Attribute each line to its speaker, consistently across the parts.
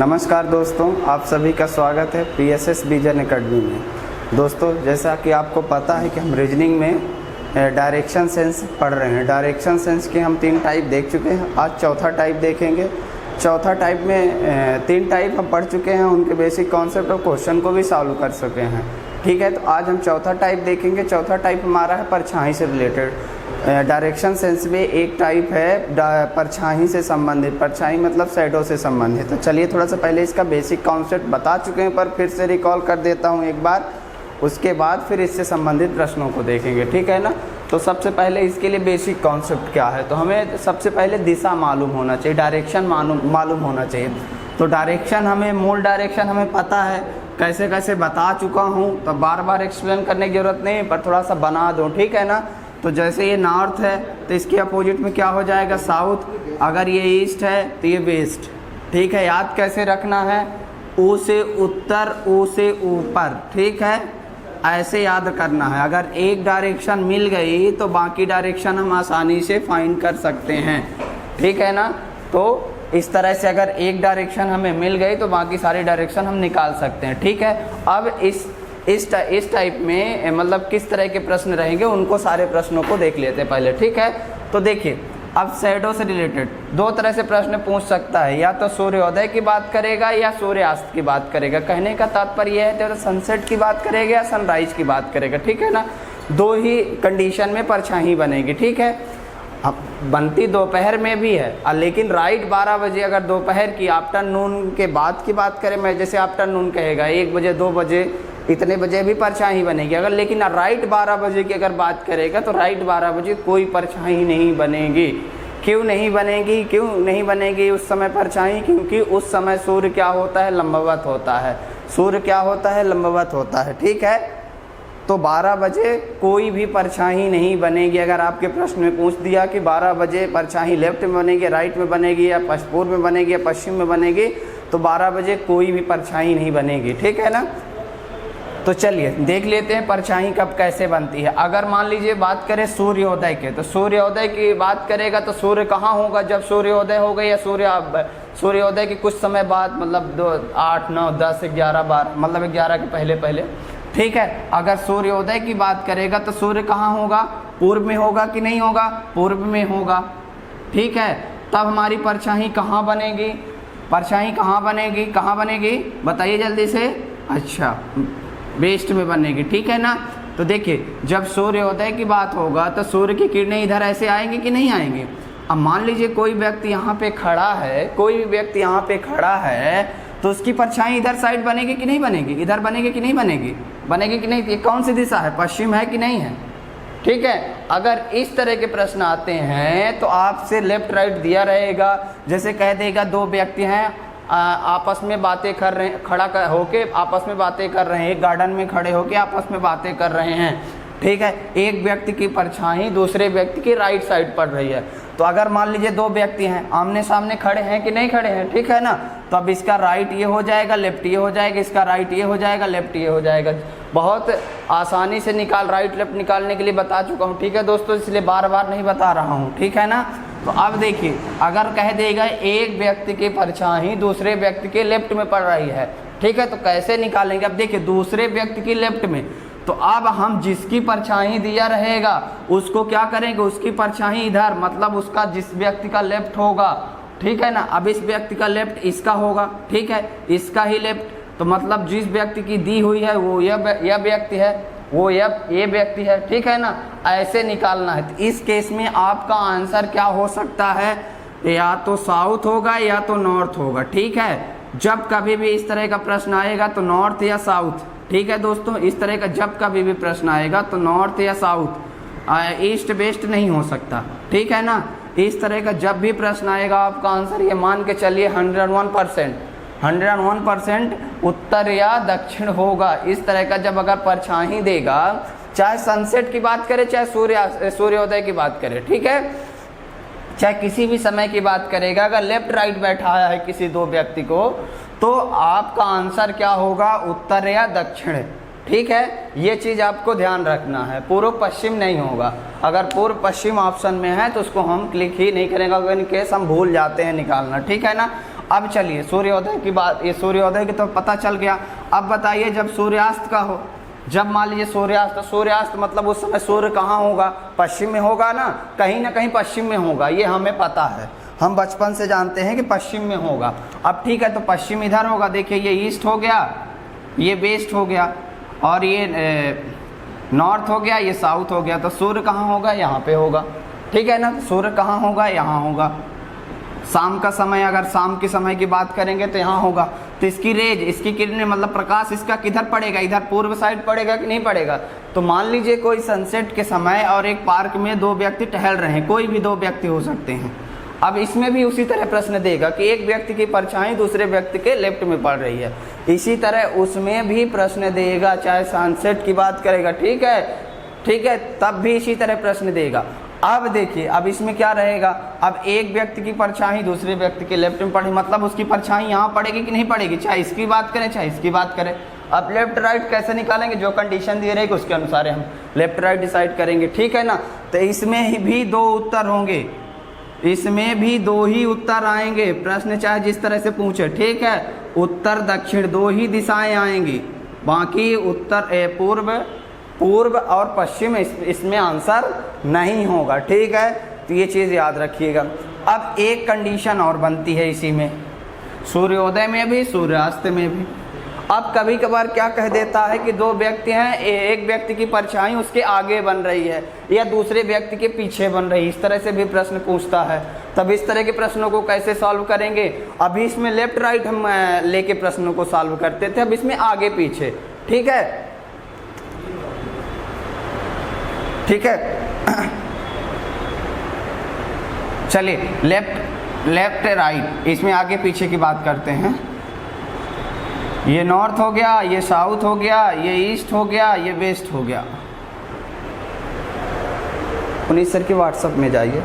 Speaker 1: नमस्कार दोस्तों, आप सभी का स्वागत है PSS विजन एकेडमी में। दोस्तों, जैसा कि आपको पता है कि हम रीजनिंग में डायरेक्शन सेंस पढ़ रहे हैं। डायरेक्शन सेंस के हम 3 टाइप देख चुके हैं, आज चौथा टाइप देखेंगे। चौथा टाइप में 3 टाइप हम पढ़ चुके हैं, उनके बेसिक कॉन्सेप्ट और क्वेश्चन को भी सॉल्व कर चुके हैं। ठीक है, तो आज हम चौथा टाइप देखेंगे। चौथा टाइप हमारा है परछाई से रिलेटेड। डायरेक्शन सेंस में एक टाइप है परछाई से संबंधित, परछाई मतलब शैडो से संबंधित। तो चलिए थोड़ा सा पहले इसका बेसिक कॉन्सेप्ट बता चुके हैं, पर फिर से रिकॉल कर देता हूँ एक बार, उसके बाद फिर इससे संबंधित प्रश्नों को देखेंगे। ठीक है ना। तो सबसे पहले इसके लिए बेसिक कॉन्सेप्ट क्या है, तो हमें सबसे पहले दिशा मालूम होना चाहिए, डायरेक्शन मालूम होना चाहिए। तो डायरेक्शन हमें, मूल डायरेक्शन हमें पता है, कैसे कैसे बता चुका हूँ, तो बार बार एक्सप्लेन करने की ज़रूरत नहीं, पर थोड़ा सा बना दूँ। ठीक है ना। तो जैसे ये नॉर्थ है तो इसके अपोजिट में क्या हो जाएगा, साउथ। अगर ये ईस्ट है तो ये वेस्ट। ठीक है, याद कैसे रखना है, ऊ से उत्तर, ऊ से ऊपर। ठीक है, ऐसे याद करना है। अगर एक डायरेक्शन मिल गई तो बाकी डायरेक्शन हम आसानी से फाइंड कर सकते हैं। ठीक है ना। तो इस तरह से अगर एक डायरेक्शन हमें मिल गई तो बाकी सारी डायरेक्शन हम निकाल सकते हैं। ठीक है। अब इस टाइप में मतलब किस तरह के प्रश्न रहेंगे, उनको सारे प्रश्नों को देख लेते हैं पहले। ठीक है। तो देखिए, अब शैडो से रिलेटेड 2 तरह से प्रश्न पूछ सकता है, या तो सूर्योदय की बात करेगा या सूर्यास्त की बात करेगा। कहने का तात्पर्य यह है तो सनसेट की बात करेगा या सनराइज की बात करेगा। ठीक है ना। 2 ही कंडीशन में परछाई बनेगी। ठीक है। अब बनती दोपहर में भी है, लेकिन राइट 12 बजे अगर दोपहर की, आफ्टरनून के बाद की बात करें, मैं जैसे आफ्टरनून कहेगा 1 बजे 2 बजे इतने बजे भी परछाई बनेगी। अगर लेकिन राइट 12 बजे की अगर बात करेगा तो राइट 12 बजे कोई परछाई नहीं बनेगी। क्यों नहीं बनेगी, क्यों नहीं बनेगी उस समय परछाई? क्योंकि उस समय सूर्य क्या होता है, लंबवत होता है। सूर्य क्या होता है, लंबवत होता है। ठीक है। तो 12 बजे कोई भी परछाई नहीं बनेगी। अगर आपके प्रश्न में पूछ दिया कि 12 बजे परछाई लेफ्ट में बनेगी, राइट में बनेगी, या पूर्व में बनेगी या पश्चिम में बनेगी, तो 12 बजे कोई भी परछाई नहीं बनेगी। ठीक है ना। तो चलिए देख लेते हैं परछाई कब कैसे बनती है। अगर मान लीजिए बात करें सूर्योदय के, तो सूर्योदय की बात करेगा तो सूर्य कहाँ होगा, जब सूर्योदय हो गया, सूर्योदय के कुछ समय बाद, मतलब 8 9 10 11 12, मतलब 11 के पहले पहले। ठीक है। अगर सूर्योदय की बात करेगा तो सूर्य कहाँ होगा, पूर्व में होगा कि नहीं होगा, पूर्व में होगा। ठीक है। तब हमारी परछाई कहाँ बनेगी, परछाई कहाँ बनेगी, कहाँ बनेगी बताइए जल्दी से। अच्छा, वेस्ट में बनेगी। ठीक है ना। तो देखिए, जब सूर्योदय की बात होगा तो सूर्य की किरणें इधर ऐसे आएंगी कि नहीं आएंगी। अब मान लीजिए कोई व्यक्ति यहाँ पे खड़ा है, कोई भी व्यक्ति यहाँ पे खड़ा है, तो उसकी परछाई इधर साइड बनेगी कि नहीं बनेगी, इधर बनेगी कि नहीं बनेगी, बनेगी कि नहीं। ये कौन सी दिशा है, पश्चिम है कि नहीं है। ठीक है। अगर इस तरह के प्रश्न आते हैं तो आपसे लेफ्ट राइट दिया रहेगा। जैसे कह देगा 2 व्यक्ति हैं, आपस में बातें कर रहे हैं, खड़ा होके आपस में बातें कर रहे हैं, एक गार्डन में खड़े होके आपस में बातें कर रहे हैं। ठीक है। एक व्यक्ति की परछाई दूसरे व्यक्ति की राइट साइड पड़ रही है। तो अगर मान लीजिए 2 व्यक्ति हैं, आमने सामने खड़े हैं कि नहीं खड़े हैं। ठीक है ना। तो अब इसका राइट ये हो जाएगा, लेफ्ट ये हो जाएगा, इसका राइट ये हो जाएगा, लेफ्ट ये हो जाएगा। बहुत आसानी से राइट लेफ्ट निकालने के लिए बता चुका हूँ। ठीक है दोस्तों, इसलिए बार बार नहीं बता रहा हूँ। ठीक है ना। तो अब देखिए, अगर कह देगा एक व्यक्ति की परछाई दूसरे व्यक्ति के लेफ्ट में पड़ रही है। ठीक है। तो कैसे निकालेंगे, अब देखिए दूसरे व्यक्ति की लेफ्ट में, तो अब हम जिसकी परछाई दिया रहेगा उसको क्या करेंगे, उसकी परछाई इधर, मतलब उसका जिस व्यक्ति का लेफ्ट होगा। ठीक है ना। अब इस व्यक्ति का लेफ्ट इसका होगा। ठीक है। इसका ही लेफ्ट, तो मतलब जिस व्यक्ति की दी हुई है वो यह व्यक्ति है, वो ये व्यक्ति है। ठीक है ना। ऐसे निकालना है। तो इस केस में आपका आंसर क्या हो सकता है, या तो साउथ होगा या तो नॉर्थ होगा। ठीक है। जब कभी भी इस तरह का प्रश्न आएगा तो नॉर्थ या साउथ। ठीक है दोस्तों, इस तरह का जब कभी भी प्रश्न आएगा तो नॉर्थ या साउथ, ईस्ट वेस्ट नहीं हो सकता। ठीक है ना। इस तरह का जब भी प्रश्न आएगा आपका आंसर ये मान के चलिए 101% उत्तर या दक्षिण होगा। इस तरह का जब अगर परछाई देगा, चाहे सनसेट की बात करें, चाहे सूर्योदय की बात करें। ठीक है। चाहे किसी भी समय की बात करेगा, अगर लेफ्ट राइट बैठाया है किसी 2 व्यक्ति को, तो आपका आंसर क्या होगा, उत्तर या दक्षिण। ठीक है। ये चीज़ आपको ध्यान रखना है, पूर्व पश्चिम नहीं होगा। अगर पूर्व पश्चिम ऑप्शन में है तो उसको हम क्लिक ही नहीं करेंगे, अगर इन केस हम भूल जाते हैं निकालना। ठीक है ना। अब चलिए सूर्योदय की बात, ये सूर्योदय की तो पता चल गया। अब बताइए जब सूर्यास्त का हो, जब मान लीजिए सूर्यास्त, सूर्यास्त मतलब उस समय सूर्य कहाँ होगा, पश्चिम में होगा ना कहीं पश्चिम में होगा, ये हमें पता है, हम बचपन से जानते हैं कि पश्चिम में होगा। अब ठीक है, तो पश्चिम इधर होगा, देखिए ये ईस्ट हो गया, ये वेस्ट हो गया, और ये नॉर्थ हो गया, ये साउथ हो गया। तो सूर्य कहाँ होगा, यहाँ पे होगा, ठीक है ना। सूर्य कहाँ होगा, यहाँ होगा। शाम का समय, अगर शाम के समय की बात करेंगे तो यहाँ होगा। तो इसकी रेज, इसकी किरणें मतलब प्रकाश इसका किधर पड़ेगा, इधर पूर्व साइड पड़ेगा कि नहीं पड़ेगा। तो मान लीजिए कोई सनसेट के समय और एक पार्क में दो व्यक्ति टहल रहे हैं, कोई भी दो व्यक्ति हो सकते हैं। अब इसमें भी उसी तरह प्रश्न देगा कि एक व्यक्ति की परछाई दूसरे व्यक्ति के लेफ्ट में पड़ रही है, इसी तरह उसमें भी प्रश्न देगा, चाहे सनसेट की बात करेगा, ठीक है, ठीक है, तब भी इसी तरह प्रश्न देगा। अब देखिए, अब इसमें क्या रहेगा, अब एक व्यक्ति की परछाई दूसरे व्यक्ति के लेफ्ट में पड़ी, मतलब उसकी परछाई यहाँ पड़ेगी कि नहीं पड़ेगी, चाहे इसकी बात करें चाहे इसकी बात करें। अब लेफ्ट राइट कैसे निकालेंगे, जो कंडीशन दिए रहेगी उसके अनुसार हम लेफ्ट राइट डिसाइड करेंगे, ठीक है ना। तो इसमें भी दो उत्तर होंगे, इसमें भी दो ही उत्तर आएंगे, प्रश्न चाहे जिस तरह से पूछे, ठीक है। उत्तर दक्षिण दो ही दिशाएं आएंगी, बाकी उत्तर पूर्व और पश्चिम इसमें आंसर नहीं होगा, ठीक है। तो ये चीज़ याद रखिएगा। अब एक कंडीशन और बनती है इसी में, सूर्योदय में भी सूर्यास्त में भी। अब कभी कभार क्या कह देता है कि दो व्यक्ति हैं, एक व्यक्ति की परछाई उसके आगे बन रही है या दूसरे व्यक्ति के पीछे बन रही है, इस तरह से भी प्रश्न पूछता है। तब इस तरह के प्रश्नों को कैसे सॉल्व करेंगे, अभी इसमें लेफ्ट राइट हम लेके प्रश्नों को सॉल्व करते थे, अब इसमें आगे पीछे, ठीक है, ठीक है। चलिए लेफ्ट राइट, इसमें आगे पीछे की बात करते हैं। ये नॉर्थ हो गया, ये साउथ हो गया, ये ईस्ट हो गया, ये वेस्ट हो गया। पुनीत सर के व्हाट्सएप में जाइए,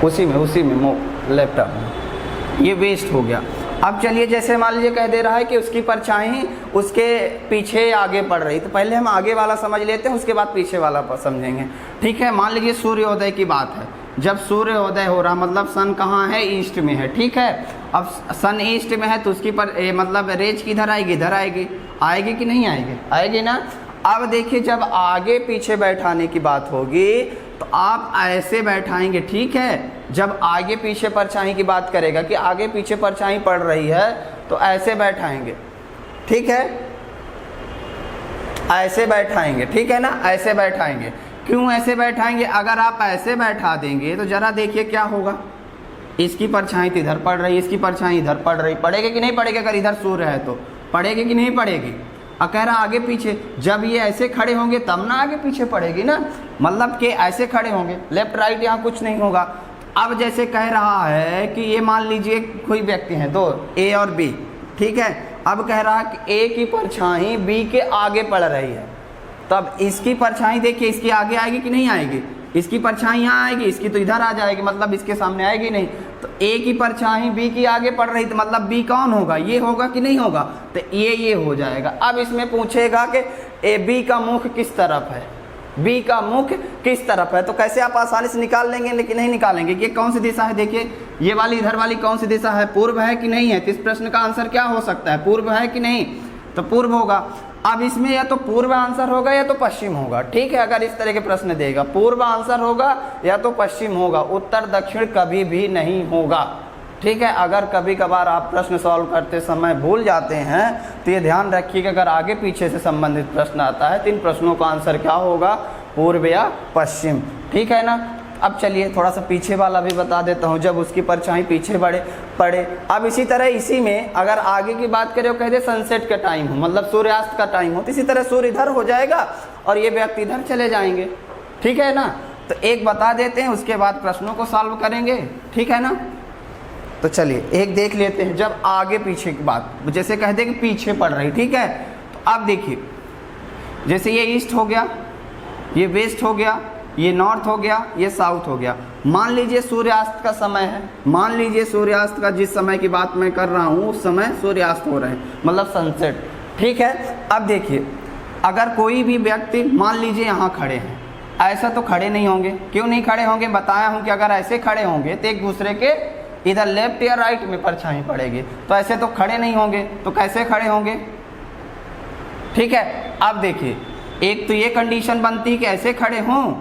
Speaker 1: उसी में लैपटॉप, ये वेस्ट हो गया। अब चलिए, जैसे मान लीजिए कह दे रहा है कि उसकी परछाई उसके पीछे आगे पड़ रही, तो पहले हम आगे वाला समझ लेते हैं, उसके बाद पीछे वाला समझेंगे, ठीक है। मान लीजिए सूर्योदय की बात है, जब सूर्योदय हो रहा मतलब सन कहाँ है, ईस्ट में है, ठीक है। अब सन ईस्ट में है तो उसकी मतलब रेज किधर आएगी, इधर आएगी कि नहीं आएगी, आएगी ना। अब देखिए, जब आगे पीछे बैठाने की बात होगी तो आप ऐसे बैठाएंगे, ठीक है। जब आगे पीछे परछाई की बात करेगा कि आगे पीछे परछाई पड़ रही है तो ऐसे बैठाएंगे, ठीक है, ऐसे बैठाएंगे, ठीक है ना, ऐसे बैठाएंगे। क्यों ऐसे बैठाएंगे, अगर आप ऐसे बैठा देंगे तो जरा देखिए क्या होगा, इसकी परछाई तो इधर पड़ रही है, इसकी परछाई इधर पड़ रही, पड़ेगी कि नहीं पड़ेगी, अगर इधर सूर्य है तो पड़ेगी कि नहीं पड़ेगी। कह रहा आगे पीछे, जब ये ऐसे खड़े होंगे तब ना आगे पीछे पड़ेगी ना, मतलब कि ऐसे खड़े होंगे, लेफ्ट राइट यहाँ कुछ नहीं होगा। अब जैसे कह रहा है कि ये मान लीजिए कोई व्यक्ति हैं दो, ए और बी, ठीक है। अब कह रहा है कि ए की परछाई बी के आगे पड़ रही है, तब इसकी परछाई देखिए इसकी आगे आएगी कि नहीं आएगी, इसकी परछाई यहाँ आएगी, इसकी तो इधर आ जाएगी, मतलब इसके सामने आएगी नहीं। तो ए की परछाई बी की आगे पड़ रही, तो मतलब बी कौन होगा, ये होगा कि नहीं होगा, तो ये हो जाएगा। अब इसमें पूछेगा कि ए बी का मुख किस तरफ है, बी का मुख किस तरफ है, तो कैसे आप आसानी से निकाल लेंगे, लेकिन नहीं निकालेंगे। ये कौन सी दिशा है, देखिए ये वाली इधर वाली कौन सी दिशा है, पूर्व है कि नहीं है। तो इस प्रश्न का आंसर क्या हो सकता है, पूर्व है कि नहीं, तो पूर्व होगा। अब इसमें या तो पूर्व आंसर होगा या तो पश्चिम होगा, ठीक है। अगर इस तरह के प्रश्न देगा, पूर्व आंसर होगा या तो पश्चिम होगा, उत्तर दक्षिण कभी भी नहीं होगा, ठीक है। अगर कभी कभार आप प्रश्न सॉल्व करते समय भूल जाते हैं तो ये ध्यान रखिए कि अगर आगे पीछे से संबंधित प्रश्न आता है तो इन प्रश्नों का आंसर क्या होगा, पूर्व या पश्चिम, ठीक है ना। अब चलिए थोड़ा सा पीछे वाला भी बता देता हूँ, जब उसकी परछाई पीछे पड़े। अब इसी तरह इसी में अगर आगे की बात करें, वो कहते सनसेट का टाइम हो, मतलब सूर्यास्त का टाइम हो, तो इसी तरह सूर्य इधर हो जाएगा और ये व्यक्ति इधर चले जाएंगे, ठीक है ना। तो एक बता देते हैं, उसके बाद प्रश्नों को सॉल्व करेंगे, ठीक है ना। तो चलिए एक देख लेते हैं, जब आगे पीछे की बात, जैसे कह दें कि पीछे पड़ रही, ठीक है। तो अब देखिए, जैसे ये ईस्ट हो गया, ये वेस्ट हो गया, ये नॉर्थ हो गया, ये साउथ हो गया। मान लीजिए सूर्यास्त का समय है, मान लीजिए सूर्यास्त का जिस समय की बात मैं कर रहा हूँ उस समय सूर्यास्त हो रहे हैं, मतलब सनसेट, ठीक है। अब देखिए, अगर कोई भी व्यक्ति मान लीजिए यहाँ खड़े हैं, ऐसा तो खड़े नहीं होंगे, क्यों नहीं खड़े होंगे, बताया हूँ कि अगर ऐसे खड़े होंगे तो एक दूसरे के इधर लेफ्ट या राइट में परछाई पड़ेगी। तो ऐसे तो खड़े नहीं होंगे, तो कैसे खड़े होंगे? ठीक है, अब देखिए एक तो ये कंडीशन बनती है कि ऐसे खड़े हों,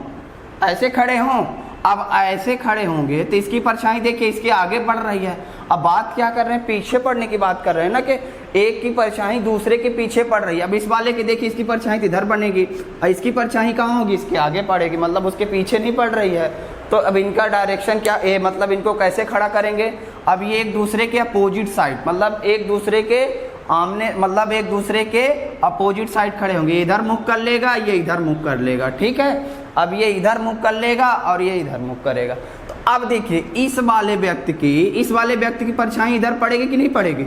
Speaker 1: ऐसे खड़े हों। अब ऐसे खड़े होंगे तो इसकी परछाई देखिए इसके आगे बढ़ रही है। अब बात क्या कर रहे हैं? पीछे पड़ने की बात कर रहे हैं ना, कि एक की परछाई दूसरे के पीछे पड़ रही है। अब इस वाले की देखिए इसकी परछाई इधर बनेगी और इसकी परछाई कहाँ होगी? इसके आगे पड़ेगी, मतलब उसके पीछे नहीं पड़ रही है। तो अब इनका डायरेक्शन क्या है, मतलब इनको कैसे खड़ा करेंगे? अब ये एक दूसरे के अपोजिट साइड, मतलब एक दूसरे के आमने, मतलब एक दूसरे के अपोजिट साइड खड़े होंगे। इधर मुख कर लेगा, ये इधर मुख कर लेगा। ठीक है, अब ये इधर मुख कर लेगा और ये इधर मुख करेगा। तो अब देखिए इस वाले व्यक्ति की परछाई इधर पड़ेगी कि नहीं पड़ेगी?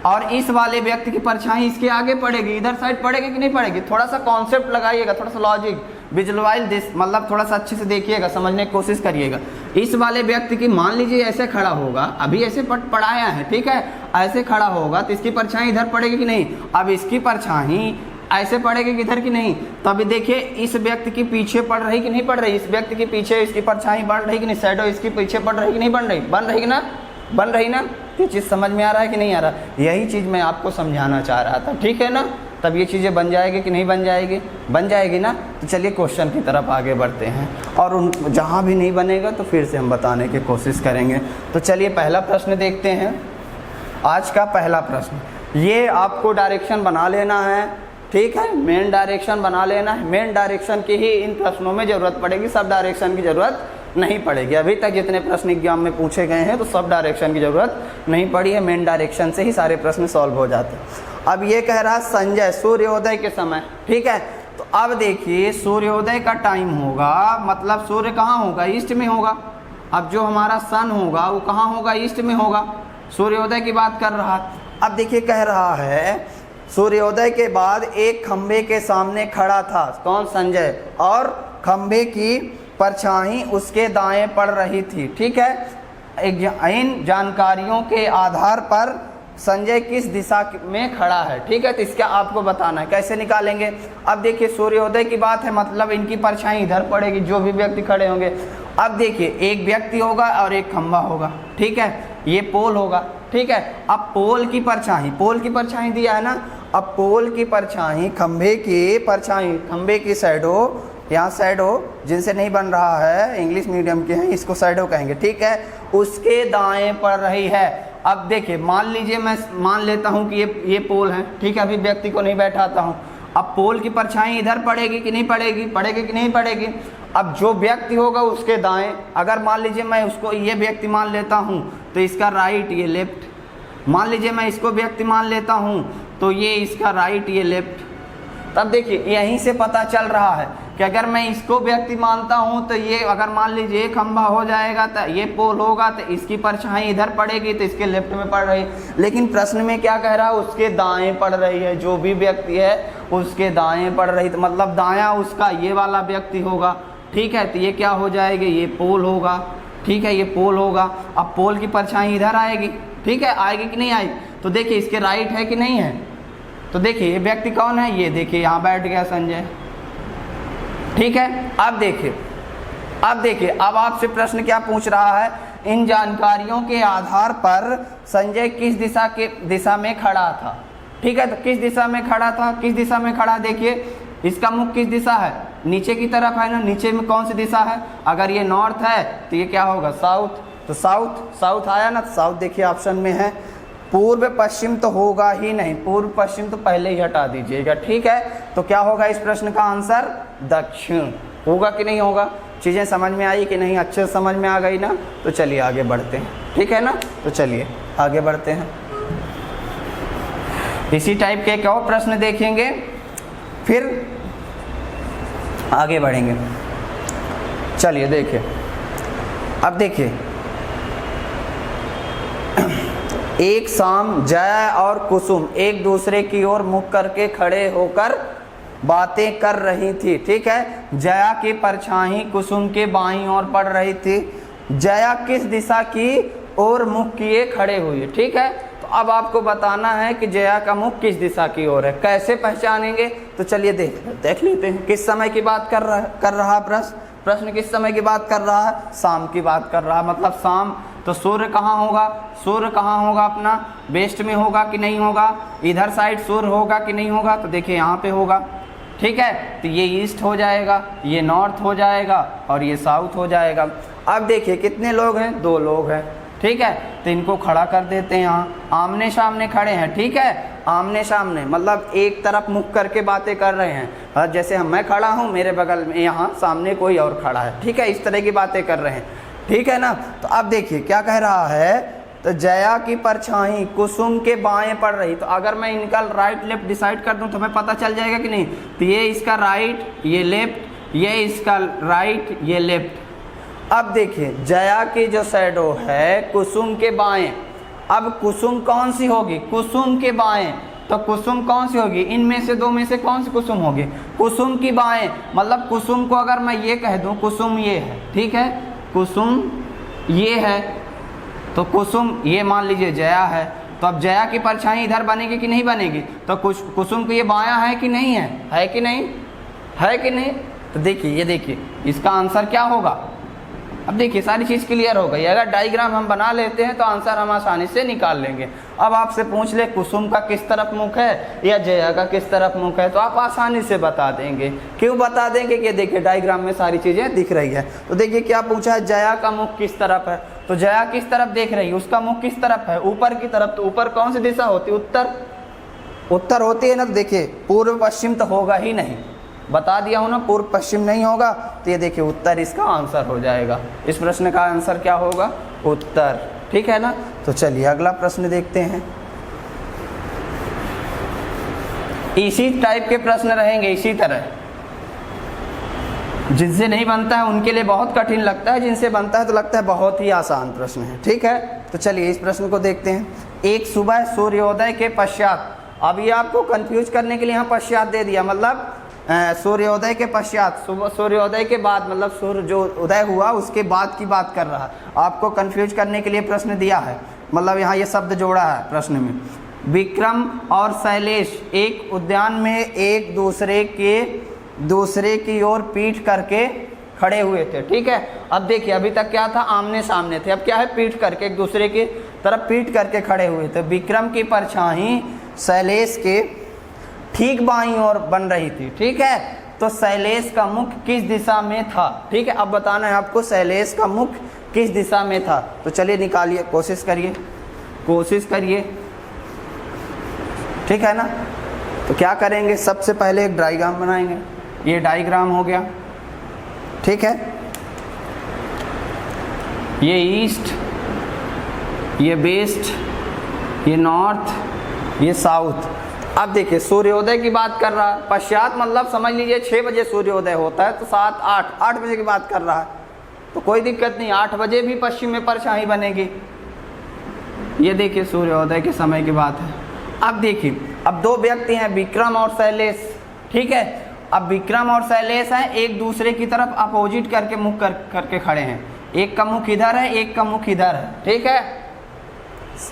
Speaker 1: और इस वाले व्यक्ति की परछाई इसके आगे पड़ेगी, इधर साइड पड़ेगी कि नहीं पड़ेगी? थोड़ा सा कॉन्सेप्ट लगाइएगा, थोड़ा सा लॉजिक विजुअलाइज दिस, मतलब थोड़ा सा अच्छे से देखिएगा, समझने की कोशिश करिएगा। इस वाले व्यक्ति की मान लीजिए ऐसे खड़ा होगा, अभी ऐसे पढ़ाया है, ठीक है, ऐसे खड़ा होगा तो इसकी परछाई इधर पड़ेगी कि नहीं? अब इसकी परछाई ऐसे पड़ेगी किधर की नहीं? तो अभी देखिए इस व्यक्ति की पीछे पड़ रही कि नहीं पड़ रही? इस व्यक्ति के पीछे इसकी परछाई बढ़ रही कि नहीं? शैडो इसकी पीछे पड़ रही कि नहीं? बन रही ना, बन रही ना? ये चीज़ समझ में आ रहा है कि नहीं आ रहा? यही चीज़ मैं आपको समझाना चाह रहा था, ठीक है ना? तब ये चीज़ें बन जाएगी कि नहीं बन जाएगी? बन जाएगी ना। तो चलिए क्वेश्चन की तरफ आगे बढ़ते हैं, और उन जहाँ भी नहीं बनेगा तो फिर से हम बताने की कोशिश करेंगे। तो चलिए पहला प्रश्न देखते हैं। आज का पहला प्रश्न, ये आपको डायरेक्शन बना लेना है, ठीक है, मेन डायरेक्शन बना लेना है। मेन डायरेक्शन की ही इन प्रश्नों में ज़रूरत पड़ेगी, सब डायरेक्शन की ज़रूरत नहीं पड़ेगी। अभी तक जितने प्रश्न एग्जाम में पूछे गए हैं तो सब डायरेक्शन की ज़रूरत नहीं पड़ी है, मेन डायरेक्शन से ही सारे प्रश्न सॉल्व हो जाते हैं। अब ये कह रहा संजय सूर्योदय के समय, ठीक है, तो अब देखिए सूर्योदय का टाइम होगा, मतलब सूर्य कहाँ होगा? ईस्ट में होगा। अब जो हमारा सन होगा वो कहाँ होगा? ईस्ट में होगा। सूर्योदय की बात कर रहा है। अब देखिए कह रहा है सूर्योदय के बाद एक खंबे के सामने खड़ा था, कौन? संजय, और खंबे की परछाई उसके दाएं पड़ रही थी, ठीक है। इन जानकारियों के आधार पर संजय किस दिशा में खड़ा है, ठीक है, तो इसका आपको बताना है। कैसे निकालेंगे? अब देखिए सूर्योदय की बात है, मतलब इनकी परछाई इधर पड़ेगी, जो भी व्यक्ति खड़े होंगे। अब देखिए एक व्यक्ति होगा और एक खंबा होगा, ठीक है, ये पोल होगा, ठीक है। अब पोल की परछाई दिया है ना, अब पोल की परछाई खंबे की शैडो, यहाँ शैडो जिनसे नहीं बन रहा है, इंग्लिश मीडियम के हैं, इसको शैडो कहेंगे, ठीक है, उसके दाएं पड़ रही है। अब देखिए मान लीजिए मैं मान लेता हूँ कि ये पोल है, ठीक है, अभी व्यक्ति को नहीं बैठाता हूँ। अब पोल की परछाई इधर पड़ेगी कि नहीं पड़ेगी? पड़ेगी कि नहीं पड़ेगी? अब जो व्यक्ति होगा उसके दाएं, अगर मान लीजिए मैं उसको ये व्यक्ति मान लेता हूँ तो इसका राइट, ये लेफ्ट। मान लीजिए मैं इसको व्यक्ति मान लेता हूँ तो ये इसका राइट, ये लेफ्ट। तब देखिए यहीं से पता चल रहा है कि अगर मैं इसको व्यक्ति मानता हूँ तो ये, अगर मान लीजिए एक खंभा हो जाएगा तो ये पोल होगा, तो इसकी परछाई इधर पड़ेगी तो इसके लेफ्ट में पड़ रही है। लेकिन प्रश्न में क्या कह रहा है? उसके दाएं पड़ रही है, जो भी व्यक्ति है उसके दाएं पड़ रही, तो मतलब दायां उसका ये वाला व्यक्ति होगा, ठीक है, तो ये क्या हो जाएगा? ये पोल होगा, ठीक है, ये पोल होगा। अब पोल की परछाई इधर आएगी, ठीक है, आएगी कि नहीं आएगी? तो देखिए इसके राइट है कि नहीं है? तो देखिए ये व्यक्ति कौन है? ये देखिए यहाँ बैठ गया संजय, ठीक है। अब देखिए अब आपसे प्रश्न क्या पूछ रहा है? इन जानकारियों के आधार पर संजय किस दिशा में खड़ा था, ठीक है, तो किस दिशा में खड़ा था? किस दिशा में खड़ा? देखिए इसका मुख किस दिशा है? नीचे की तरफ है ना, नीचे में कौन सी दिशा है? अगर ये नॉर्थ है तो ये क्या होगा? साउथ। तो साउथ आया ना, तो साउथ देखिए ऑप्शन में है। पूर्व पश्चिम तो होगा ही नहीं, पूर्व पश्चिम तो पहले ही हटा दीजिएगा, ठीक है। तो क्या होगा इस प्रश्न का आंसर? दक्षिण। होगा कि नहीं होगा? चीज़ें समझ में आई कि नहीं? अच्छे से समझ में आ गई ना? तो चलिए आगे बढ़ते हैं, ठीक है ना। तो चलिए आगे बढ़ते हैं, इसी टाइप के एक और प्रश्न देखेंगे, फिर आगे बढ़ेंगे। चलिए देखिए, अब देखिए एक शाम जया और कुसुम एक दूसरे की ओर मुख करके खड़े होकर बातें कर रही थी, ठीक है। जया की परछाई कुसुम के बाईं ओर पड़ रही थी। जया किस दिशा की ओर मुख किए खड़े हुई, ठीक है। तो अब आपको बताना है कि जया का मुख किस दिशा की ओर है। कैसे पहचानेंगे? तो चलिए देख लेते हैं। किस समय की बात कर रहा प्रश्न किस समय की बात कर रहा है? शाम की बात कर रहा है, मतलब शाम तो सूर्य कहाँ होगा, सूर्य कहाँ होगा अपना वेस्ट में होगा कि नहीं होगा, इधर साइड सूर्य होगा कि नहीं होगा, तो देखिए यहाँ पे होगा, ठीक है। तो ये ईस्ट हो जाएगा, ये नॉर्थ हो जाएगा और ये साउथ हो जाएगा। अब देखिए कितने लोग हैं, 2 लोग हैं, ठीक है। तो इनको खड़ा कर देते हैं, यहाँ आमने सामने खड़े हैं, ठीक है। आमने सामने मतलब एक तरफ मुख करके बातें कर रहे हैं, जैसे मैं खड़ा हूँ, मेरे बगल में यहाँ सामने कोई और खड़ा है, ठीक है, इस तरह की बातें कर रहे हैं, ठीक है ना। तो अब देखिए क्या कह रहा है, तो जया की परछाई कुसुम के बाएं पड़ रही। तो अगर मैं इनका राइट लेफ्ट डिसाइड कर दूं तो हमें पता चल जाएगा कि नहीं। तो ये इसका राइट, ये लेफ्ट, ये इसका राइट, ये लेफ्ट। अब देखिए जया की जो शैडो है कुसुम के बाएं, अब कुसुम कौन सी होगी, कुसुम के बाएं। तो कुसुम कौन सी होगी, इनमें से 2 में से कौन सी कुसुम होगी, कुसुम की बाएं। मतलब कुसुम को अगर मैं ये कह दूं, कुसुम ये है, ठीक है, कुसुम ये है, तो कुसुम ये मान लीजिए जया है। तो अब जया की परछाई इधर बनेगी कि नहीं बनेगी, तो कुसुम को ये बायां है कि नहीं है कि नहीं, है कि नहीं। तो देखिए ये देखिए इसका आंसर क्या होगा। अब देखिए सारी चीज़ क्लियर हो गई। अगर डायग्राम हम बना लेते हैं तो आंसर हम आसानी से निकाल लेंगे। अब आपसे पूछ ले कुसुम का किस तरफ मुख है या जया का किस तरफ मुख है, तो आप आसानी से बता देंगे। क्यों बता देंगे कि देखिए डायग्राम में सारी चीज़ें दिख रही है। तो देखिए क्या पूछा है, जया का मुख किस तरफ है, तो जया किस तरफ देख रही है, उसका मुख किस तरफ है, ऊपर की तरफ। तो ऊपर कौन सी दिशा होती है, उत्तर, उत्तर होती है ना। तो देखिए पूर्व पश्चिम तो होगा ही नहीं, बता दिया हूँ ना, पूर्व पश्चिम नहीं होगा। तो ये देखिए उत्तर इसका आंसर हो जाएगा। इस प्रश्न का आंसर क्या होगा, उत्तर, ठीक है ना। तो चलिए अगला प्रश्न देखते हैं। इसी टाइप के प्रश्न रहेंगे, इसी तरह। जिनसे नहीं बनता है उनके लिए बहुत कठिन लगता है, जिनसे बनता है तो लगता है बहुत ही आसान प्रश्न है, ठीक है। तो चलिए इस प्रश्न को देखते हैं। एक सुबह सूर्योदय के पश्चात, अब ये आपको कंफ्यूज करने के लिए यहाँ पश्चात दे दिया, मतलब सूर्योदय के पश्चात, सुबह सूर्योदय के बाद, मतलब सूर्य जो उदय हुआ उसके बाद की बात कर रहा है। आपको कंफ्यूज करने के लिए प्रश्न दिया है, मतलब यहाँ ये शब्द जोड़ा है प्रश्न में। विक्रम और शैलेश एक उद्यान में एक दूसरे की ओर पीठ करके खड़े हुए थे, ठीक है। अब देखिए अभी तक क्या था, आमने सामने थे, अब क्या है, पीठ करके एक दूसरे की तरफ पीठ करके खड़े हुए थे। विक्रम की परछाई शैलेश के ठीक बाईं ओर बन रही थी, ठीक है। तो शैलेश का मुख किस दिशा में था, ठीक है। अब बताना है आपको शैलेश का मुख किस दिशा में था। तो चलिए निकालिए, कोशिश करिए, ठीक है ना। तो क्या करेंगे, सबसे पहले एक डायग्राम बनाएंगे। ये डायग्राम हो गया, ठीक है। ये ईस्ट, ये वेस्ट, ये नॉर्थ, ये साउथ। अब देखिए सूर्योदय की बात कर रहा है, पश्चात मतलब समझ लीजिए 6 बजे सूर्योदय होता है, तो 7, 8 बजे की बात कर रहा है। तो कोई दिक्कत नहीं, 8 बजे भी पश्चिम में परछाई बनेगी। ये देखिए सूर्योदय के समय की बात है। अब देखिए अब 2 व्यक्ति हैं, विक्रम और शैलेश, ठीक है। अब विक्रम और शैलेश हैं, एक दूसरे की तरफ अपोजिट करके मुख करके खड़े हैं। एक का मुख इधर है, एक का मुख इधर है, ठीक है।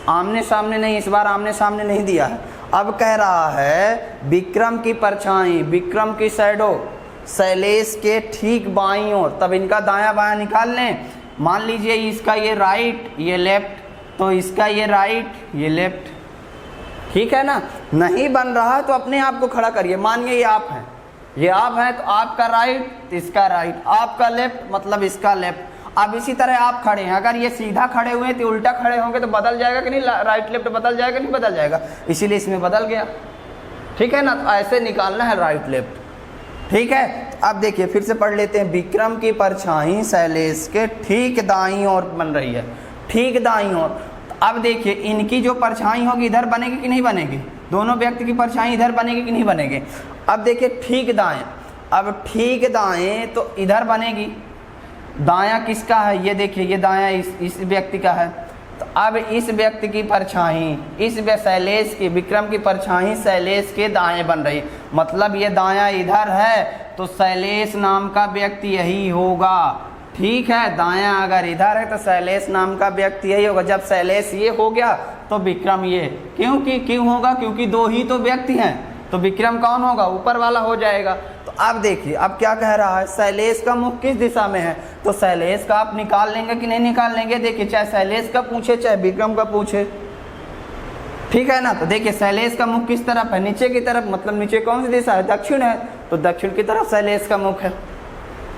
Speaker 1: आमने सामने नहीं, इस बार आमने सामने नहीं दिया है। अब कह रहा है विक्रम की परछाई, विक्रम की शैडो शैलेश के ठीक बाईं ओर, तब इनका दायां बायां निकाल लें। मान लीजिए इसका ये राइट, ये लेफ्ट, तो इसका ये राइट, ये लेफ्ट, ठीक है ना। नहीं बन रहा तो अपने आप को खड़ा करिए। मानिए ये आप हैं, ये आप हैं, तो आपका राइट, इसका राइट, आपका लेफ्ट मतलब इसका लेफ्ट। अब इसी तरह आप खड़े हैं, अगर ये सीधा खड़े हुए हैं तो उल्टा खड़े होंगे तो बदल जाएगा कि नहीं, राइट लेफ्ट बदल जाएगा नहीं, बदल जाएगा, इसीलिए इसमें बदल गया, ठीक है ना। तो ऐसे निकालना है राइट लेफ्ट, ठीक है। अब देखिए फिर से पढ़ लेते हैं। विक्रम की परछाई शैलेश के ठीक दाईं ओर बन रही है, ठीक दाईं ओर। अब देखिए इनकी जो परछाई होगी इधर बनेगी कि नहीं बनेगी, दोनों व्यक्ति की परछाई इधर बनेगी कि नहीं बनेगी। अब देखिए ठीक दाएं, अब ठीक दाएं तो इधर बनेगी, दायां किसका है, ये देखिए ये दायां इस व्यक्ति का है। तो अब इस व्यक्ति की परछाई, इस शैलेश की, विक्रम की परछाई शैलेश के दाएं बन रही, मतलब ये दायां इधर है तो शैलेश नाम का व्यक्ति यही होगा, ठीक है। दायां अगर इधर है तो शैलेश नाम का व्यक्ति यही होगा। जब शैलेश ये हो गया तो विक्रम ये, क्यों होगा, क्योंकि 2 ही तो व्यक्ति हैं, तो विक्रम कौन होगा, ऊपर वाला हो जाएगा। तो अब देखिए अब क्या कह रहा है, शैलेश का मुख किस दिशा में है, तो शैलेश का आप निकाल लेंगे कि नहीं निकाल लेंगे। देखिए चाहे शैलेश का पूछे चाहे विक्रम का पूछे, ठीक है ना। तो देखिए शैलेश का मुख किस तरफ है, नीचे की तरफ, मतलब नीचे कौन सी दिशा है, दक्षिण है, तो दक्षिण की तरफ शैलेश का मुख है,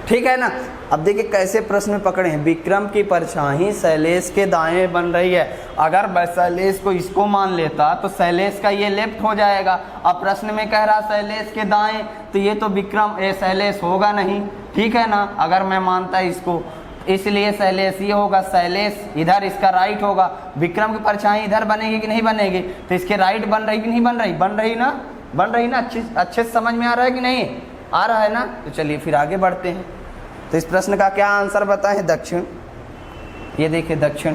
Speaker 1: ठीक है ना। अब देखिए कैसे प्रश्न में पकड़े हैं, विक्रम की परछाई शैलेश के दाएं बन रही है। अगर शैलेश को इसको मान लेता तो शैलेश का ये लेफ्ट हो जाएगा। अब प्रश्न में कह रहा शैलेश के दाएं, तो ये तो विक्रम शैलेश होगा नहीं, ठीक है ना। अगर मैं मानता इसको, इसलिए शैलेश ये होगा, शैलेश इधर, इसका राइट होगा। विक्रम की परछाई इधर बनेगी कि नहीं बनेगी, तो इसके राइट बन रही कि नहीं बन रही, बन रही ना, बन रही ना। अच्छे से समझ में आ रहा है कि नहीं आ रहा है ना। तो चलिए फिर आगे बढ़ते हैं। तो इस प्रश्न का क्या आंसर बताएं, दक्षिण। ये देखिए दक्षिण,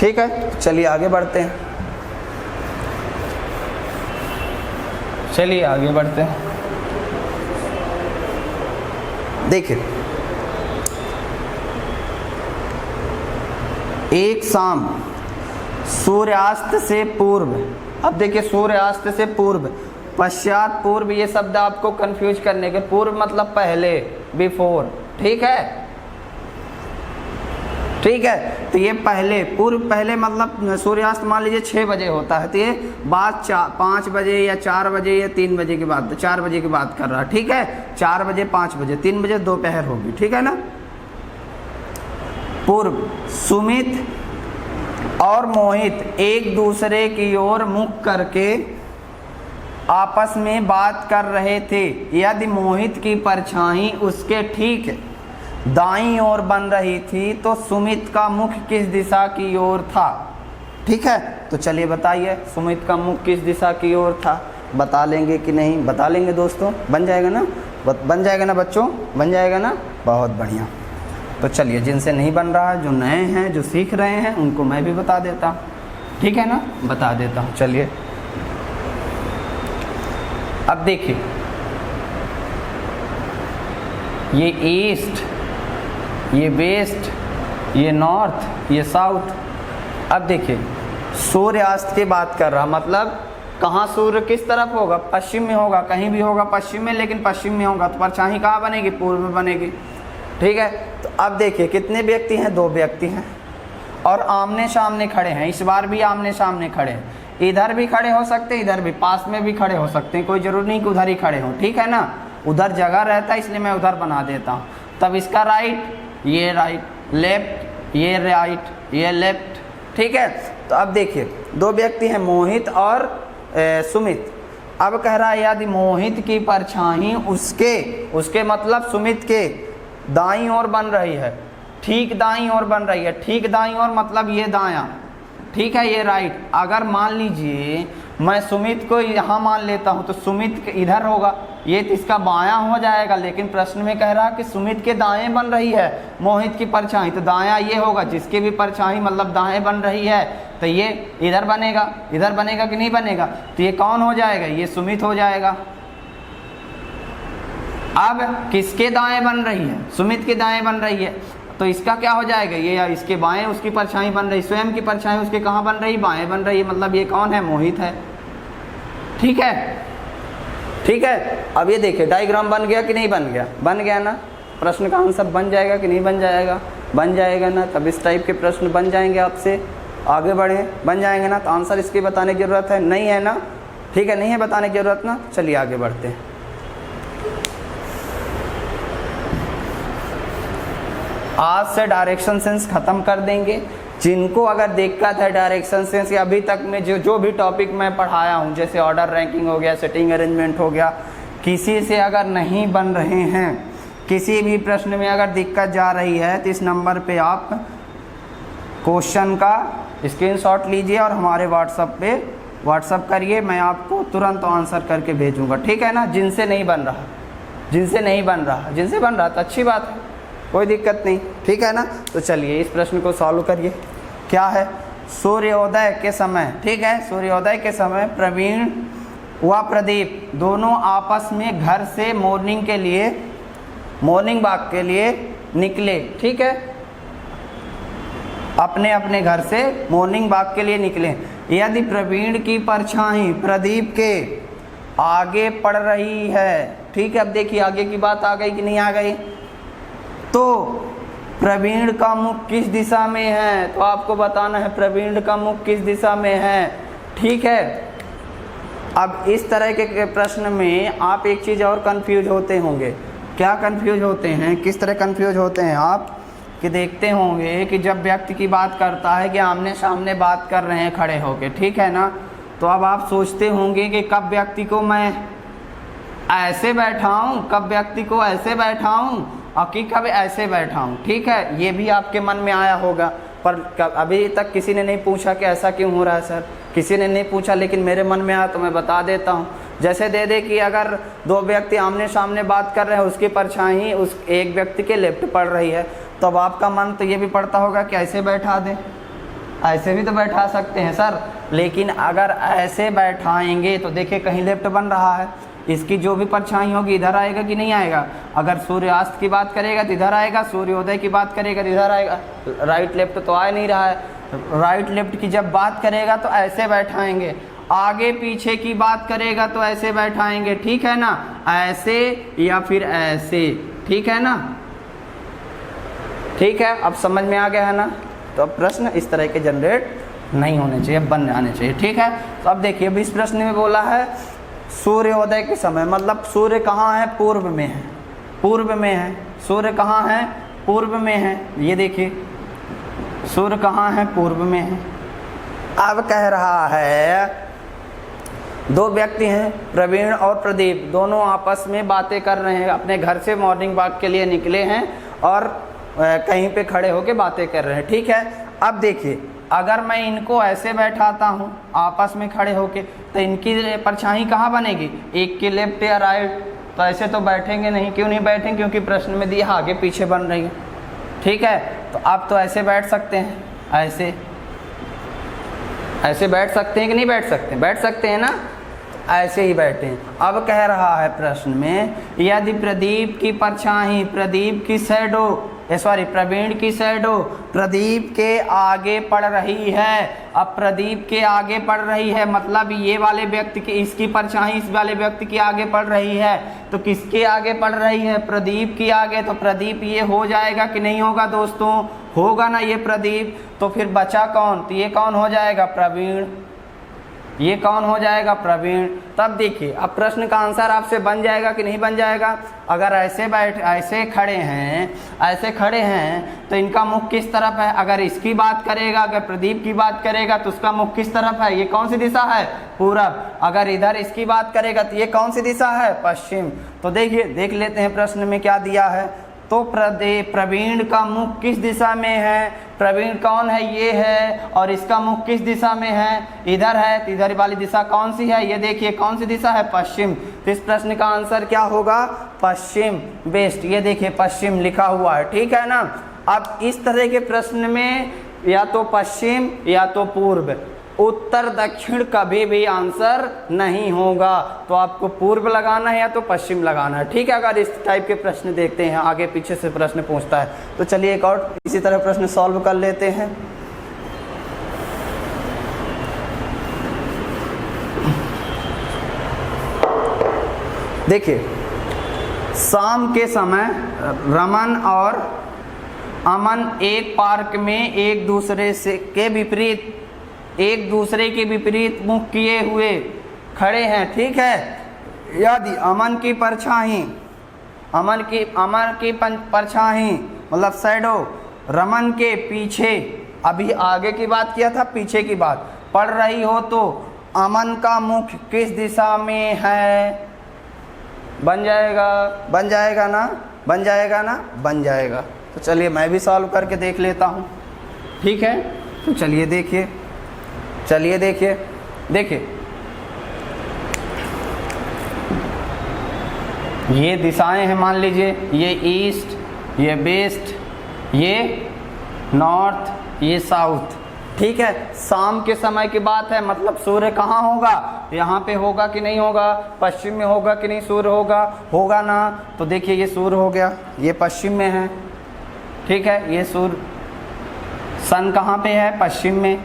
Speaker 1: ठीक है। चलिए आगे बढ़ते हैं, चलिए आगे बढ़ते हैं। देखिए एक शाम सूर्यास्त से पूर्व, अब देखिए सूर्यास्त से पूर्व, पश्चात, पूर्व ये शब्द आपको कंफ्यूज करने के, पूर्व मतलब पहले, बिफोर, ठीक है, ठीक है। तो ये पहले, पूर्व पहले मतलब सूर्यास्त मान लीजिए 6 बजे होता है, तो ये बाद 5 बजे या 4 बजे या 3 बजे के बाद, 4 बजे की बात कर रहा है, ठीक है। 4 बजे 5 बजे 3 बजे दोपहर होगी, ठीक है ना। पूर्व सुमित और मोहित एक दूसरे की ओर मुख करके आपस में बात कर रहे थे। यदि मोहित की परछाई उसके ठीक दाईं ओर बन रही थी तो सुमित का मुख किस दिशा की ओर था, ठीक है। तो चलिए बताइए सुमित का मुख किस दिशा की ओर था, बता लेंगे कि नहीं, बता लेंगे दोस्तों, बन जाएगा ना, बन जाएगा ना बच्चों, बन जाएगा ना, बहुत बढ़िया। तो चलिए जिनसे नहीं बन रहा है, जो नए हैं, जो सीख रहे हैं, उनको मैं भी बता देता हूँ, ठीक है ना, बता देता हूँ। चलिए अब देखिए ये ईस्ट, ये वेस्ट, ये नॉर्थ, ये साउथ। अब देखिए सूर्यास्त की बात कर रहा, मतलब कहाँ सूर्य किस तरफ होगा, पश्चिम में होगा, कहीं भी होगा पश्चिम में, लेकिन पश्चिम में होगा तो परछाई कहाँ बनेगी, पूर्व में बनेगी, ठीक है। तो अब देखिए कितने व्यक्ति हैं, 2 व्यक्ति हैं और आमने सामने खड़े हैं। इस बार भी आमने सामने खड़े हैं, इधर भी खड़े हो सकते हैं, इधर भी, पास में भी खड़े हो सकते हैं, कोई जरूरी नहीं कि उधर ही खड़े हों, ठीक है ना। उधर जगह रहता है इसलिए मैं उधर बना देता हूँ। तब इसका राइट, ये राइट, लेफ्ट, ये राइट, ये लेफ्ट, ठीक है। तो अब देखिए 2 व्यक्ति हैं, मोहित और सुमित। अब कह रहा है यदि मोहित की परछाई उसके मतलब सुमित के दाईं ओर बन रही है, ठीक दाईं ओर बन रही है, ठीक दाईं ओर मतलब ये दायां, ठीक है, ये राइट। अगर मान लीजिए मैं सुमित को यहाँ मान लेता हूँ तो सुमित इधर होगा, ये तो इसका बायां हो जाएगा, लेकिन प्रश्न में कह रहा कि सुमित के दाएं बन रही है मोहित की परछाई, तो दायां ये होगा, जिसके भी परछाई मतलब दाएं बन रही है तो ये इधर बनेगा, इधर बनेगा कि नहीं बनेगा, तो ये कौन हो जाएगा, ये सुमित हो जाएगा। अब किसके दाएं बन रही है, सुमित के दाएं बन रही है, तो इसका क्या हो जाएगा, ये इसके बाएं उसकी परछाई बन रही, स्वयं की परछाई उसके कहाँ बन रही, बाएं बन रही है, मतलब ये कौन है, मोहित है, ठीक है, ठीक है। अब ये देखिए डायग्राम बन गया कि नहीं बन गया, बन गया ना। प्रश्न का आंसर बन जाएगा कि नहीं बन जाएगा, बन जाएगा ना। तब इस टाइप के प्रश्न बन जाएंगे, आपसे आगे बढ़े, बन जाएंगे ना। तो आंसर इसकी बताने की जरूरत है नहीं, है ना, ठीक है, नहीं है बताने की जरूरत ना। चलिए आगे बढ़ते हैं। आज से डायरेक्शन सेंस खत्म कर देंगे। जिनको अगर दिक्कत है डायरेक्शन सेंस या अभी तक में जो भी टॉपिक मैं पढ़ाया हूँ, जैसे ऑर्डर रैंकिंग हो गया, सेटिंग अरेंजमेंट हो गया, किसी से अगर नहीं बन रहे हैं, किसी भी प्रश्न में अगर दिक्कत जा रही है, तो इस नंबर पे आप क्वेश्चन का स्क्रीनशॉट लीजिए और हमारे व्हाट्सअप करिए, मैं आपको तुरंत आंसर करके भेजूँगा, ठीक है ना। जिनसे नहीं बन रहा, जिनसे नहीं बन रहा, जिनसे बन रहा तो अच्छी बात है, कोई दिक्कत नहीं, ठीक है ना। तो चलिए इस प्रश्न को सॉल्व करिए। क्या है, सूर्योदय के समय, ठीक है, सूर्योदय के समय प्रवीण व प्रदीप दोनों आपस में घर से मॉर्निंग वॉक के लिए निकले, ठीक है, अपने अपने घर से मॉर्निंग वॉक के लिए निकले। यदि प्रवीण की परछाई प्रदीप के आगे पड़ रही है। ठीक है, अब देखिए आगे की बात आ गई कि नहीं आ गई। तो प्रवीण का मुख किस दिशा में है, तो आपको बताना है प्रवीण का मुख किस दिशा में है। ठीक है, अब इस तरह के प्रश्न में आप एक चीज़ और कंफ्यूज होते होंगे। क्या कंफ्यूज होते हैं, किस तरह कंफ्यूज होते हैं आप, कि देखते होंगे कि जब व्यक्ति की बात करता है कि आमने सामने बात कर रहे हैं खड़े होके, ठीक है ना, तो अब आप सोचते होंगे कि कब व्यक्ति को मैं ऐसे बैठाऊं, कब व्यक्ति को ऐसे बैठाऊं और कि कब ऐसे बैठाऊं। ठीक है, ये भी आपके मन में आया होगा, पर अभी तक किसी ने नहीं पूछा कि ऐसा क्यों हो रहा है सर, किसी ने नहीं पूछा, लेकिन मेरे मन में आया तो मैं बता देता हूँ। जैसे दे कि अगर दो व्यक्ति आमने सामने बात कर रहे हैं, उसकी परछाई उस एक व्यक्ति के लेफ्ट पड़ रही है, तो अब आपका मन तो ये भी पड़ता होगा कि ऐसे बैठा दें, ऐसे भी तो बैठा सकते हैं सर, लेकिन अगर ऐसे बैठाएंगे तो देखिए कहीं लेफ्ट बन रहा है, इसकी जो भी परछाई होगी इधर आएगा कि नहीं आएगा। अगर सूर्यास्त की बात करेगा तो इधर आएगा, सूर्योदय की बात करेगा तो इधर आएगा। राइट लेफ्ट तो आ नहीं रहा है, राइट लेफ्ट की जब बात करेगा तो ऐसे बैठाएंगे, आगे पीछे की बात करेगा तो ऐसे बैठाएंगे। ठीक है ना, ऐसे या फिर ऐसे। ठीक है ना, ठीक है, अब समझ में आ गया है ना। तो अब प्रश्न इस तरह के जनरेट नहीं होने चाहिए, बन जाने चाहिए। ठीक है, तो अब देखिए अब इस प्रश्न में बोला है सूर्योदय के समय, मतलब सूर्य कहाँ है, पूर्व में है, पूर्व में है। सूर्य कहाँ है, पूर्व में है। ये देखिए सूर्य कहाँ है, पूर्व में है। अब कह रहा है दो व्यक्ति हैं, प्रवीण और प्रदीप, दोनों आपस में बातें कर रहे हैं, अपने घर से मॉर्निंग वॉक के लिए निकले हैं और कहीं पे खड़े होकर बातें कर रहे हैं। ठीक है, अब देखिए अगर मैं इनको ऐसे बैठाता हूँ आपस में खड़े होके, तो इनकी परछाई कहाँ बनेगी, एक के लेफ्ट या राइट, तो ऐसे तो बैठेंगे नहीं। क्यों नहीं बैठेंगे, क्योंकि प्रश्न में दिया आगे पीछे बन रही है। ठीक है, तो आप तो ऐसे बैठ सकते हैं, ऐसे ऐसे बैठ सकते हैं कि नहीं बैठ सकते, बैठ सकते हैं ना, ऐसे ही बैठे हैं। अब कह रहा है प्रश्न में यदि प्रदीप की परछाई प्रदीप की शैडो प्रवीण की शैडो प्रदीप के आगे पड़ रही है। अब प्रदीप के आगे पड़ रही है मतलब ये वाले व्यक्ति की, इसकी परछाई इस वाले व्यक्ति की आगे पड़ रही है, तो किसके आगे पड़ रही है, प्रदीप की आगे। तो प्रदीप ये हो जाएगा कि नहीं होगा दोस्तों, होगा ना ये प्रदीप। तो फिर बचा कौन, तो ये कौन हो जाएगा, प्रवीण। ये कौन हो जाएगा, प्रवीण। तब देखिए अब प्रश्न का आंसर आपसे बन जाएगा कि नहीं बन जाएगा। अगर ऐसे खड़े हैं तो इनका मुख किस तरफ है, अगर इसकी बात करेगा, अगर प्रदीप की बात करेगा तो उसका मुख किस तरफ है, ये कौन सी दिशा है, पूरब। अगर इधर इसकी बात करेगा तो ये कौन सी दिशा है, पश्चिम। तो देखिए देख लेते हैं प्रश्न में क्या दिया है। तो प्रवीण का मुख किस दिशा में है, प्रवीण कौन है, ये है, और इसका मुख किस दिशा में है, इधर है। तो इधर वाली दिशा कौन सी है, ये देखिए कौन सी दिशा है, पश्चिम। तो इस प्रश्न का आंसर क्या होगा, पश्चिम, वेस्ट। ये देखिए पश्चिम लिखा हुआ है। ठीक है ना। अब इस तरह के प्रश्न में या तो पश्चिम या तो पूर्व, उत्तर दक्षिण कभी भी आंसर नहीं होगा। तो आपको पूर्व लगाना है या तो पश्चिम लगाना है। ठीक है, अगर इस टाइप के प्रश्न देखते हैं, आगे पीछे से प्रश्न पूछता है, तो चलिए एक और इसी तरह प्रश्न सॉल्व कर लेते हैं। देखिए शाम के समय रमन और अमन एक पार्क में एक दूसरे के विपरीत मुख किए हुए खड़े हैं। ठीक है, यदि अमन की परछाई मतलब शैडो रमन के पीछे, अभी आगे की बात किया था, पीछे की बात पड़ रही हो, तो अमन का मुख किस दिशा में है, बन जाएगा ना। तो चलिए मैं भी सॉल्व करके देख लेता हूँ। ठीक है, तो चलिए देखिए ये दिशाएं हैं, मान लीजिए ये ईस्ट, ये वेस्ट, ये नॉर्थ, ये साउथ। ठीक है, शाम के समय की बात है, मतलब सूर्य कहाँ होगा, यहाँ पे होगा कि नहीं होगा, पश्चिम में होगा कि नहीं, सूर्य होगा ना। तो देखिए ये सूर्य हो गया, ये पश्चिम में है। ठीक है, ये सूर्य, सन कहाँ पे है, पश्चिम में।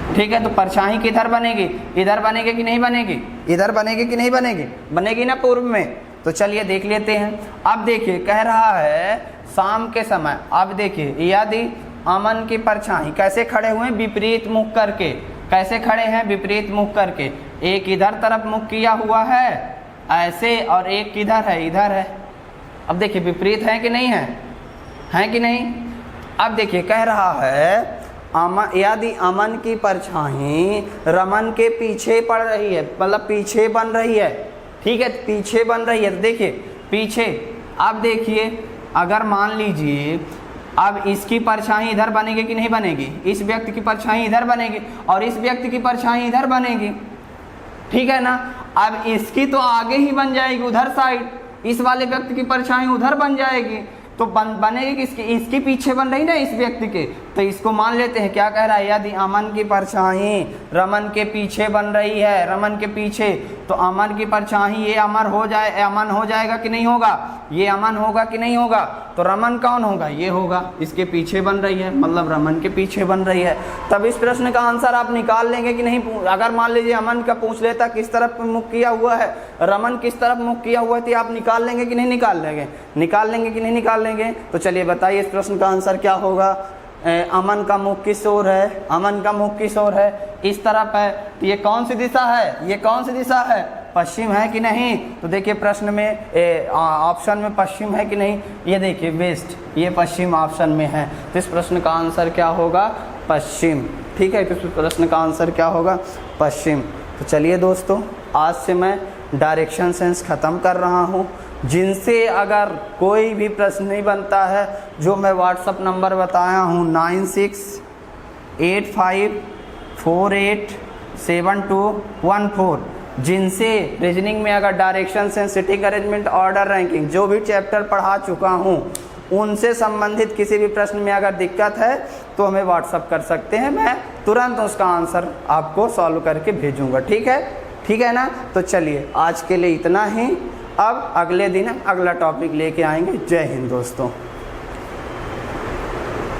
Speaker 1: ठीक है, तो परछाई किधर बनेगी, इधर बनेगी कि नहीं बनेगी, इधर बनेगी कि नहीं बनेगी, बनेगी ना पूर्व में। तो चलिए देख लेते हैं। अब देखिए कह रहा है शाम के समय, अब देखिए यदि अमन की परछाई कैसे खड़े हुए, विपरीत मुख करके, कैसे खड़े हैं, विपरीत मुख करके, एक इधर तरफ मुख किया हुआ है ऐसे, और एक किधर है, इधर है। अब देखिए विपरीत है कि नहीं है कि नहीं। अब देखिए कह रहा है यदि अमन की परछाई रमन के पीछे पड़ रही है, मतलब पीछे बन रही है, ठीक है, पीछे बन रही है, तो देखिए पीछे। अब देखिए अगर मान लीजिए अब इसकी परछाई इधर बनेगी कि नहीं बनेगी, इस व्यक्ति की परछाई इधर बनेगी और इस व्यक्ति की परछाई इधर बनेगी, ठीक है ना। अब इसकी तो आगे ही बन जाएगी उधर साइड, इस वाले व्यक्ति की परछाई उधर बन जाएगी, तो बनेगी किसकी, इसके पीछे बन रही ना इस व्यक्ति के। तो इसको मान लेते हैं, क्या कह रहा है, यदि अमन की परछाई रमन के पीछे बन रही है, रमन के पीछे, तो अमन की परछाई ये अमर हो जाए, अमन हो जाएगा कि नहीं होगा, ये अमन होगा कि नहीं होगा। तो रमन कौन होगा, ये होगा, इसके पीछे बन रही है, मतलब रमन के पीछे बन रही है। तब इस प्रश्न का आंसर आप निकाल लेंगे कि नहीं। अगर मान लीजिए अमन का पूछ लेता किस तरफ मुख किया हुआ है, रमन किस तरफ मुख किया हुआ है, तो आप निकाल लेंगे कि नहीं निकाल लेंगे, निकाल लेंगे कि नहीं निकाल लेंगे। तो चलिए बताइए इस प्रश्न का आंसर क्या होगा। अमन का मुख किस ओर है, अमन का मुख किस ओर है, इस तरफ है, तो ये कौन सी दिशा है, ये कौन सी दिशा है, पश्चिम है कि नहीं। तो देखिए प्रश्न में ऑप्शन में पश्चिम है कि नहीं, ये देखिए वेस्ट, ये पश्चिम ऑप्शन में है। तो इस प्रश्न का आंसर क्या होगा, पश्चिम, ठीक है। तो इस प्रश्न का आंसर क्या होगा, पश्चिम। तो चलिए दोस्तों आज से मैं डायरेक्शन सेंस ख़त्म कर रहा हूँ। जिनसे अगर कोई भी प्रश्न नहीं बनता है, जो मैं व्हाट्सअप नंबर बताया हूँ 9685487214, जिनसे रीजनिंग में अगर direction sense, sitting arrangement, order, ranking, जो भी चैप्टर पढ़ा चुका हूँ उनसे संबंधित किसी भी प्रश्न में अगर दिक्कत है तो हमें व्हाट्सअप कर सकते हैं, मैं तुरंत उसका आंसर आपको सॉल्व करके भेजूँगा, ठीक है ना। तो चलिए आज के लिए इतना ही। अब अगले दिन अगला टॉपिक लेके आएंगे। जय हिंद दोस्तों।